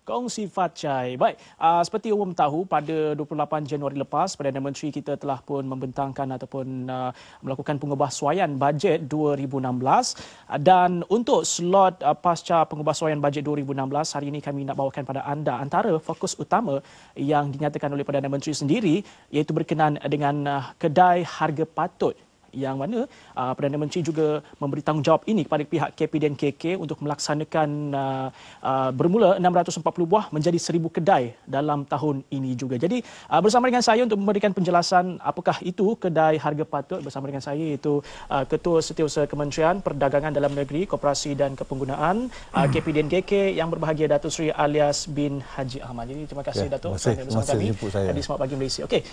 Kongsi Facai. Baik, seperti umum tahu, pada 28 Januari lepas, Perdana Menteri kita telah pun membentangkan ataupun melakukan pengubahsuaian bajet 2016. Dan untuk slot pasca pengubahsuaian bajet 2016, hari ini kami nak bawakan pada anda antara fokus utama yang dinyatakan oleh Perdana Menteri sendiri, iaitu berkenaan dengan kedai harga patut, yang mana Perdana Menteri juga memberi tanggungjawab ini kepada pihak KP dan KK untuk melaksanakan bermula 640 buah menjadi 1000 kedai dalam tahun ini juga. Jadi bersama dengan saya untuk memberikan penjelasan apakah itu kedai harga patut, bersama dengan saya iaitu Ketua Setiausaha Kementerian Perdagangan Dalam Negeri, Koperasi dan Kepenggunaan KP dan KK yang berbahagia Datuk Seri Alias bin Haji Ahmad. Jadi terima kasih Datuk kerana bersama kami di Smart Pagi Malaysia. Okey.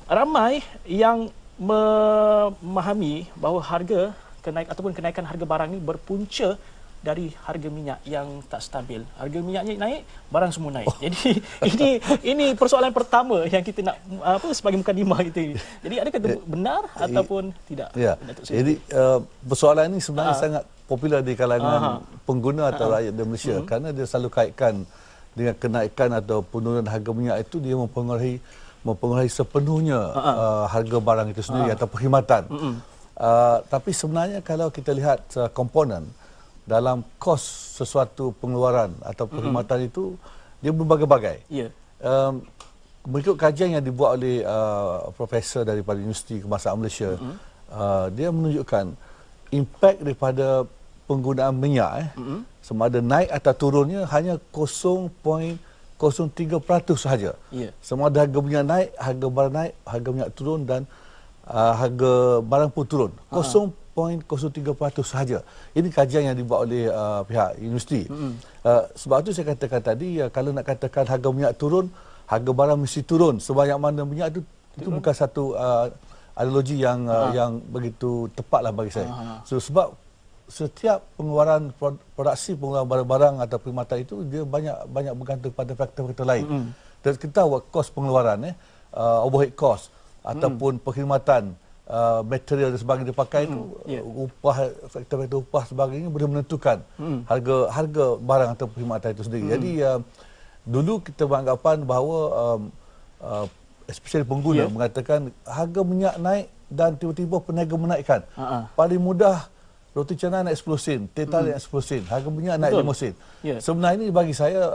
Ramai yang memahami bahawa harga kenaikan harga barang ini berpunca dari harga minyak yang tak stabil. Harga minyaknya naik, barang semua naik. Jadi ini persoalan pertama yang kita nak sebagai mukadimah kita ini. Jadi adakah itu benar ataupun tidak? Ya. Jadi persoalan ini sebenarnya sangat popular di kalangan pengguna atau rakyat di Malaysia kerana dia selalu kaitkan dengan kenaikan atau penurunan harga minyak itu dia mempengaruhi sepenuhnya harga barang itu sendiri atau perkhidmatan. Tapi sebenarnya kalau kita lihat komponen dalam kos sesuatu pengeluaran atau perkhidmatan itu, dia berbagai-bagai. Mengikut kajian yang dibuat oleh profesor daripada Universiti Kebangsaan Malaysia, dia menunjukkan impak daripada penggunaan minyak sama ada naik atau turunnya hanya 0.03% sahaja. Semua ada harga minyak naik, harga barang naik, harga minyak turun dan harga barang pun turun. 0.03% sahaja. Ini kajian yang dibuat oleh pihak universiti. Sebab itu saya katakan tadi, kalau nak katakan harga minyak turun, harga barang mesti turun. Sebanyak mana minyak itu bukan satu analogi yang begitu tepatlah bagi saya. Sebab setiap pengeluaran pengeluaran barang-barang atau perkhidmatan itu dia banyak bergantung pada faktor-faktor lain. Dan kita tahu kos pengeluaran overhead cost ataupun perkhidmatan material dan sebagainya dipakai itu upah, faktor-faktor upah sebagainya boleh menentukan harga barang atau perkhidmatan itu sendiri. Jadi dulu kita beranggapan bahawa especially pengguna mengatakan harga minyak naik dan tiba-tiba peniaga menaikkan. Paling mudah roti canai naik 10 sen, teh tarik naik 10 sen, harga minyak naik 5 sen. Sebenarnya ini bagi saya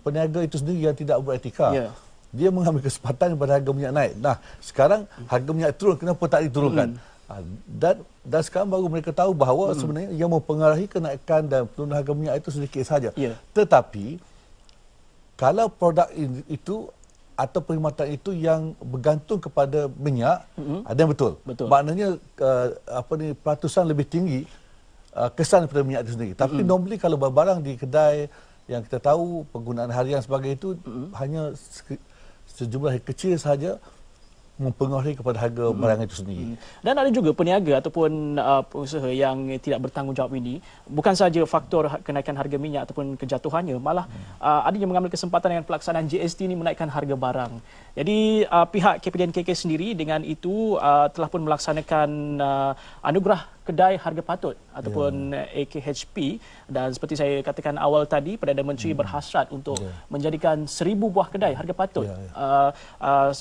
peniaga itu sendiri yang tidak beretika. Dia mengambil kesempatan pada harga minyak naik. Nah, sekarang harga minyak turun, kenapa tak diturunkan? Dan sekarang baru mereka tahu bahawa sebenarnya yang mempengaruhi kenaikan dan penurunan harga minyak itu sedikit sahaja. Tetapi kalau produk itu atau perkhidmatan itu yang bergantung kepada minyak, ada yang betul. Maknanya peratusan lebih tinggi kesan daripada minyak itu sendiri. Tapi normally kalau barang di kedai yang kita tahu penggunaan harian sebagai itu hanya sejumlah kecil sahaja mempengaruhi kepada harga barang itu sendiri. Dan ada juga peniaga ataupun pengusaha yang tidak bertanggungjawab ini, bukan saja faktor kenaikan harga minyak ataupun kejatuhannya, malah ada yang mengambil kesempatan dengan pelaksanaan GST ini menaikkan harga barang. Jadi pihak KP dan KK sendiri dengan itu telah pun melaksanakan anugerah kedai harga patut ataupun AKHP, dan seperti saya katakan awal tadi, Perdana Menteri berhasrat untuk menjadikan 1000 buah kedai harga patut.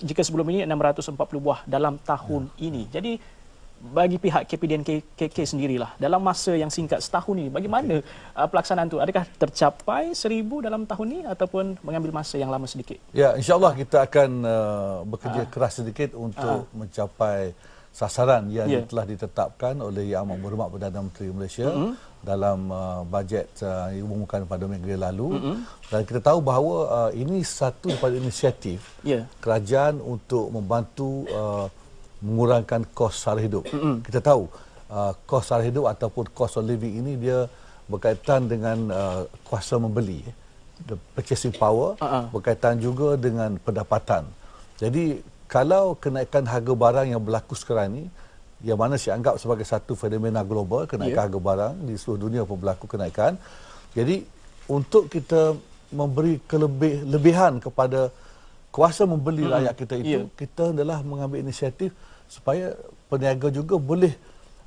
Jika sebelum ini 640 buah dalam tahun ini. Jadi bagi pihak KP dan KK sendirilah dalam masa yang singkat setahun ini, bagaimana pelaksanaan itu? Adakah tercapai 1000 dalam tahun ini ataupun mengambil masa yang lama sedikit? Ya, insya-Allah kita akan bekerja keras sedikit untuk mencapai sasaran yang telah ditetapkan oleh Yang Amat Berhormat Perdana Menteri Malaysia dalam bajet yang diumumkan pada minggu yang lalu. Dan kita tahu bahawa ini satu daripada inisiatif kerajaan untuk membantu mengurangkan kos sara hidup. Kita tahu kos sara hidup ataupun cost of living ini dia berkaitan dengan kuasa membeli, the purchasing power, berkaitan juga dengan pendapatan. Jadi kalau kenaikan harga barang yang berlaku sekarang ini, yang mana saya anggap sebagai satu fenomena global, kenaikan harga barang di seluruh dunia pun berlaku kenaikan. Jadi untuk kita memberi kelebihan kepada kuasa membeli rakyat kita itu, kita adalah mengambil inisiatif supaya peniaga juga boleh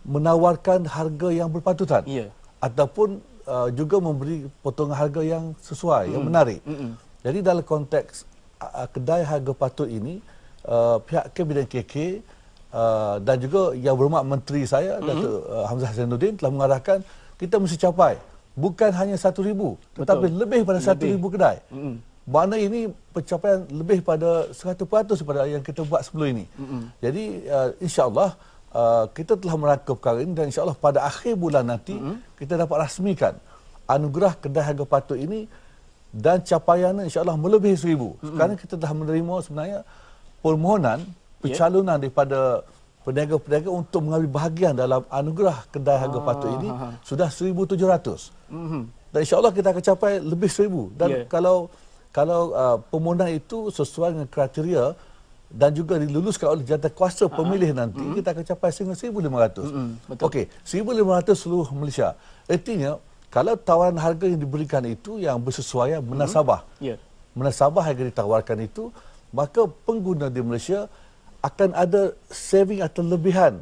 menawarkan harga yang berpatutan ataupun juga memberi potongan harga yang sesuai, yang menarik. Jadi dalam konteks kedai harga patut ini, pihak Kabinet KK dan juga Yang Berhormat Menteri saya, Datuk Hamzah Zainuddin telah mengarahkan kita mesti capai bukan hanya 1,000 tetapi lebih pada 1,000 kedai. Mana ini pencapaian lebih pada 100% daripada yang kita buat sebelum ini. Jadi insya-Allah kita telah merangka perkara ini dan insya-Allah pada akhir bulan nanti kita dapat rasmikan anugerah kedai harga patut ini dan capaiannya insya-Allah melebihi 1,000. Sekarang kita dah menerima sebenarnya permohonan pencalonan daripada peniaga-peniaga untuk mengambil bahagian dalam anugerah kedai harga patut ini sudah 1,700. Dan insya-Allah kita akan capai lebih 1,000. Dan kalau permohonan itu sesuai dengan kriteria dan juga diluluskan oleh jawatankuasa pemilih nanti, kita akan capai sehingga 1,500. Okey, 1,500 seluruh Malaysia. Artinya kalau tawaran harga yang diberikan itu yang bersesuaian munasabah. Munasabah harga ditawarkan itu, maka pengguna di Malaysia akan ada saving atau lebihan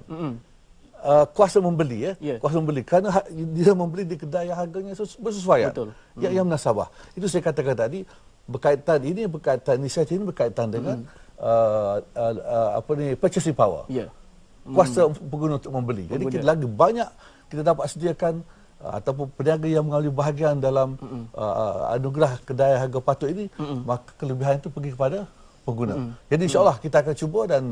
kuasa membeli kuasa membeli kerana dia membeli di kedai yang harganya bersesuaian. Yang munasabah. Itu saya katakan tadi berkaitan inisiatif ini berkaitan dengan purchasing power. Kuasa pengguna untuk membeli. Jadi kita lagi banyak kita dapat sediakan ataupun peniaga yang mengambil bahagian dalam anugerah kedai harga patut ini, maka kelebihan itu pergi kepada pengguna. Jadi insya-Allah kita akan cuba dan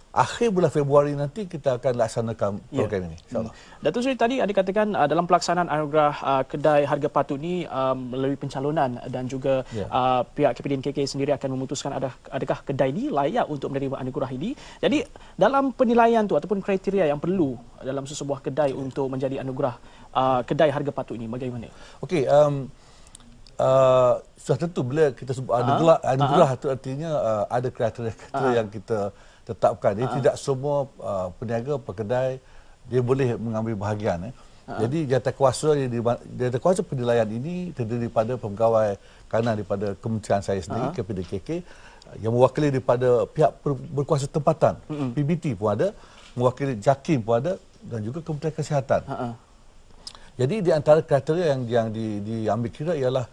akhir bulan Februari nanti kita akan laksanakan program ini, insya-Allah. Datuk Seri tadi ada katakan dalam pelaksanaan anugerah kedai harga patut ini melalui pencalonan dan juga pihak Kabinet KK sendiri akan memutuskan adakah kedai ini layak untuk menerima anugerah ini. Jadi dalam penilaian tu ataupun kriteria yang perlu dalam sesebuah kedai untuk menjadi anugerah kedai harga patut ini bagaimana? Okey, sudah tentu bila kita sebut anugerah itu artinya ada kriteria yang kita tetapkan. Jadi tidak semua peniaga pekedai dia boleh mengambil bahagian. Jadi jawatankuasa penilaian ini terdiri daripada pegawai kanan daripada kementerian saya sendiri, Kabinet KK, yang mewakili daripada pihak berkuasa tempatan, PBT pun ada, mewakili JAKIM pun ada dan juga Kementerian Kesihatan. Jadi di antara kriteria yang diambil kira ialah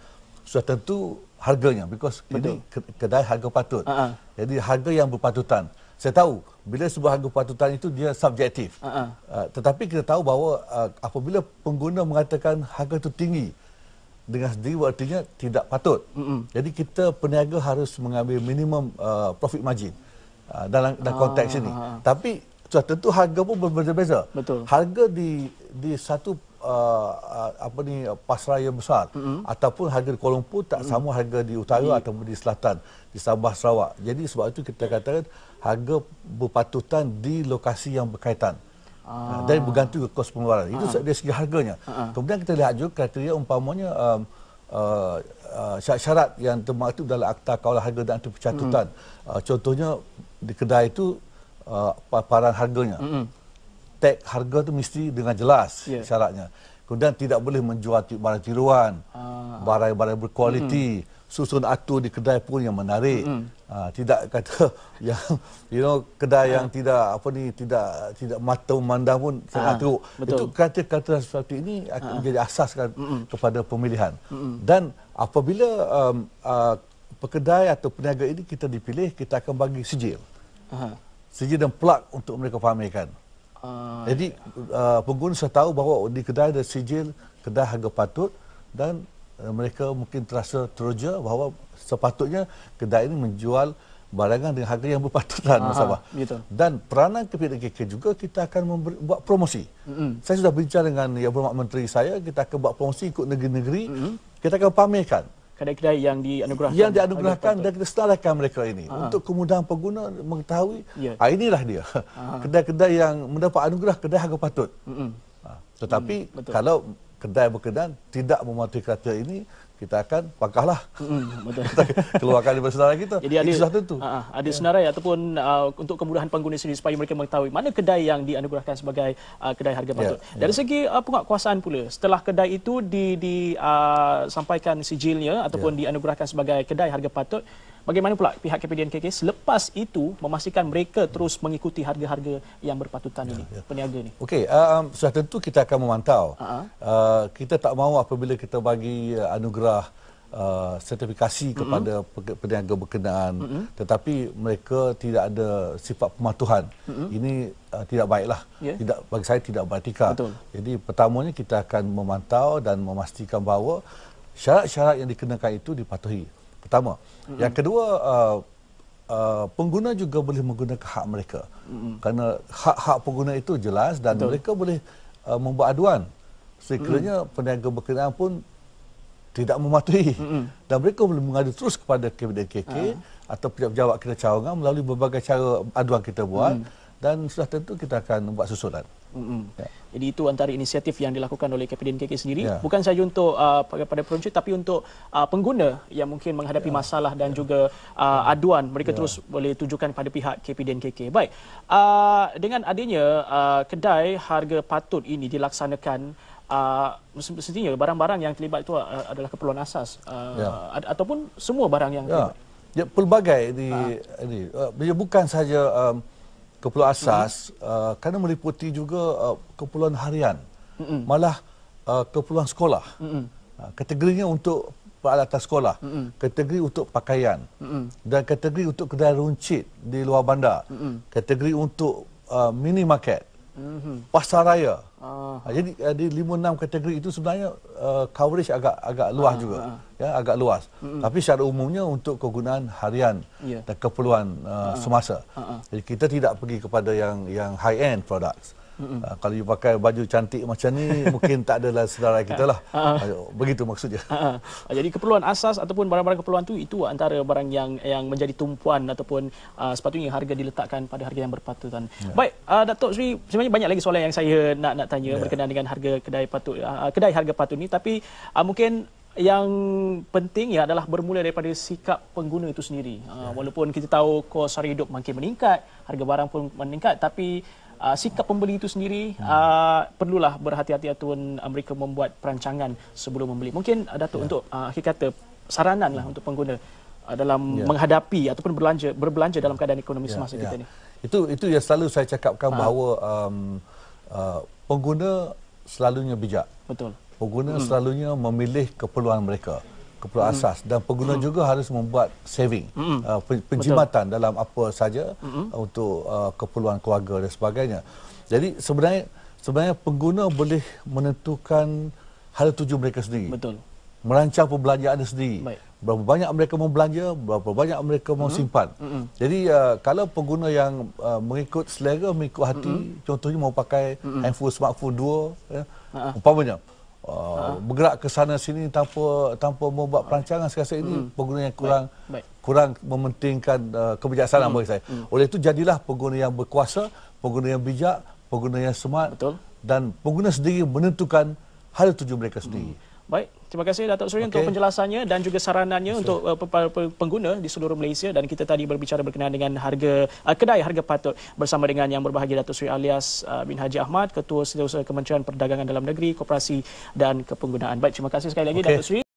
sudah tentu harganya, because ini kedai harga patut. Jadi harga yang berpatutan. Saya tahu bila sebuah harga patutan itu dia subjektif. Tetapi kita tahu bahawa apabila pengguna mengatakan harga itu tinggi, dengan sendiri artinya tidak patut. Jadi kita peniaga harus mengambil minimum profit margin dalam konteks ini. Tapi sudah tentu harga pun berbeza-beza. Harga di satu pasaraya besar ataupun harga di Kuala Lumpur tak sama harga di utara ataupun di selatan, di Sabah, Sarawak. Jadi sebab itu kita katakan harga berpatutan di lokasi yang berkaitan. Dan bergantung ke kos pengeluaran. Itu dari segi harganya. Kemudian kita lihat juga kriteria umpamanya syarat-syarat yang termaktub dalam Akta Kawalan Harga dan Pencatutan. Contohnya di kedai itu paparan harganya. Tag harga itu mesti dengan jelas syaratnya. Kemudian tidak boleh menjual barang tiruan, barang-barang berkualiti, susun atur di kedai pun yang menarik. Tidak kata yang kedai yang tidak tidak mata memandang pun sangat teruk. Itu kata-kata seperti ini akan menjadi asas kepada pemilihan. Dan apabila pekedai atau peniaga ini kita dipilih, kita akan bagi sijil. Sijil dan plak untuk mereka pamerkan. Jadi pengguna sudah tahu bahawa di kedai ada sijil kedai harga patut dan mereka mungkin terasa teruja bahawa sepatutnya kedai ini menjual barangan dengan harga yang berpatutan. Dan peranan Kabinet KK juga kita akan buat promosi. Saya sudah bincang dengan Yang Berhormat Menteri saya, kita akan buat promosi ikut negeri-negeri, kita akan pamerkan kedai-kedai yang dianugerahkan dan kita senaraikan mereka ini untuk kemudahan pengguna mengetahui inilah dia kedai-kedai yang mendapat anugerah kedai harga patut. Tetapi kalau kedai berkenan tidak mematuhi kriteria ini, kita akan pakahlah. Kita keluarkan dari senarai kita. Jadi ada, sudah tentu. Ada senarai ataupun untuk kemudahan pengguna sendiri supaya mereka mengetahui mana kedai yang dianugerahkan sebagai kedai harga patut. Dari segi penguatkuasaan pula, setelah kedai itu disampaikan sijilnya ataupun dianugerahkan sebagai kedai harga patut, bagaimana pula pihak Kabinet KK selepas itu memastikan mereka terus mengikuti harga-harga yang berpatutan ini, peniaga ini? Okey, sudah tentu kita akan memantau. Kita tak mahu apabila kita bagi anugerah sertifikasi kepada peniaga berkenaan, tetapi mereka tidak ada sifat pematuhan. Ini tidak baiklah. Tidak, bagi saya tidak beretika. Jadi pertamanya kita akan memantau dan memastikan bahawa syarat-syarat yang dikenakan itu dipatuhi. Pertama. Yang kedua, pengguna juga boleh menggunakan hak mereka. Kerana hak-hak pengguna itu jelas dan mereka boleh membuat aduan. Sekiranya peniaga berkenaan pun tidak mematuhi. Dan mereka boleh mengadu terus kepada KPDNKK atau pejabat-pejabat kita cawangan melalui berbagai cara aduan kita buat. Dan sudah tentu kita akan buat susulan. Ya. Jadi itu antara inisiatif yang dilakukan oleh KPDNKK sendiri, bukan sahaja untuk pada peruncit, tapi untuk pengguna yang mungkin menghadapi masalah dan juga aduan, mereka terus boleh tujukan pada pihak KPDNKK. Baik, dengan adanya kedai harga patut ini dilaksanakan, mestinya barang-barang yang terlibat itu adalah keperluan asas ataupun semua barang yang terlibat. Ya, pelbagai ini bukan sahaja keperluan asas, kerana meliputi juga keperluan harian, malah keperluan sekolah. Kategorinya untuk peralatan sekolah, kategori untuk pakaian, dan kategori untuk kedai runcit di luar bandar, kategori untuk minimarket, pasar raya. Jadi di 5-6 kategori itu sebenarnya coverage agak luas juga, agak luas. Tapi secara umumnya untuk kegunaan harian dan keperluan semasa. Jadi kita tidak pergi kepada yang high end products. Kalau you pakai baju cantik macam ni, mungkin tak adalah saudara kita lah. Begitu maksudnya. Jadi keperluan asas ataupun barang-barang keperluan itu antara barang yang menjadi tumpuan ataupun sepatutnya harga diletakkan pada harga yang berpatutan. Baik, Datuk Sri, sebenarnya banyak lagi soalan yang saya nak tanya berkenaan dengan harga kedai harga patut ni, tapi mungkin yang penting adalah bermula daripada sikap pengguna itu sendiri. Walaupun kita tahu kos sara hidup makin meningkat, harga barang pun meningkat, tapi sikap pembeli itu sendiri perlulah berhati-hati ataupun mereka membuat perancangan sebelum membeli. Mungkin Datuk untuk kata saranan lah untuk pengguna dalam menghadapi ataupun berbelanja dalam keadaan ekonomi semasa kita ni. Itu yang selalu saya cakapkan bahawa pengguna selalunya bijak. Betul. Pengguna selalunya memilih keperluan mereka, keperluan asas, dan pengguna juga harus membuat saving, penjimatan dalam apa saja untuk keperluan keluarga dan sebagainya. Jadi sebenarnya pengguna boleh menentukan hala tuju mereka sendiri. Betul. Merancang perbelanjaan sendiri. Baik. Berapa banyak mereka mau belanja, berapa banyak mereka mau simpan. Jadi kalau pengguna yang mengikut selera, mengikut hati, contohnya mau pakai handphone smartphone 2, umpamanya bergerak ke sana sini tanpa membuat perancangan, saya rasa ini pengguna yang kurang mementingkan kebijaksanaan bagi saya. Oleh itu jadilah pengguna yang berkuasa, pengguna yang bijak, pengguna yang smart. Betul. Dan pengguna sendiri menentukan hal tuju mereka sendiri. Baik, terima kasih Datuk Sri untuk penjelasannya dan juga saranannya untuk pengguna di seluruh Malaysia. Dan kita tadi berbicara berkenaan dengan harga kedai harga patut bersama dengan yang berbahagia Datuk Sri Alias bin Haji Ahmad, Ketua Setiausaha Kementerian Perdagangan Dalam Negeri, Koperasi dan Kepenggunaan. Baik, terima kasih sekali lagi Datuk Sri.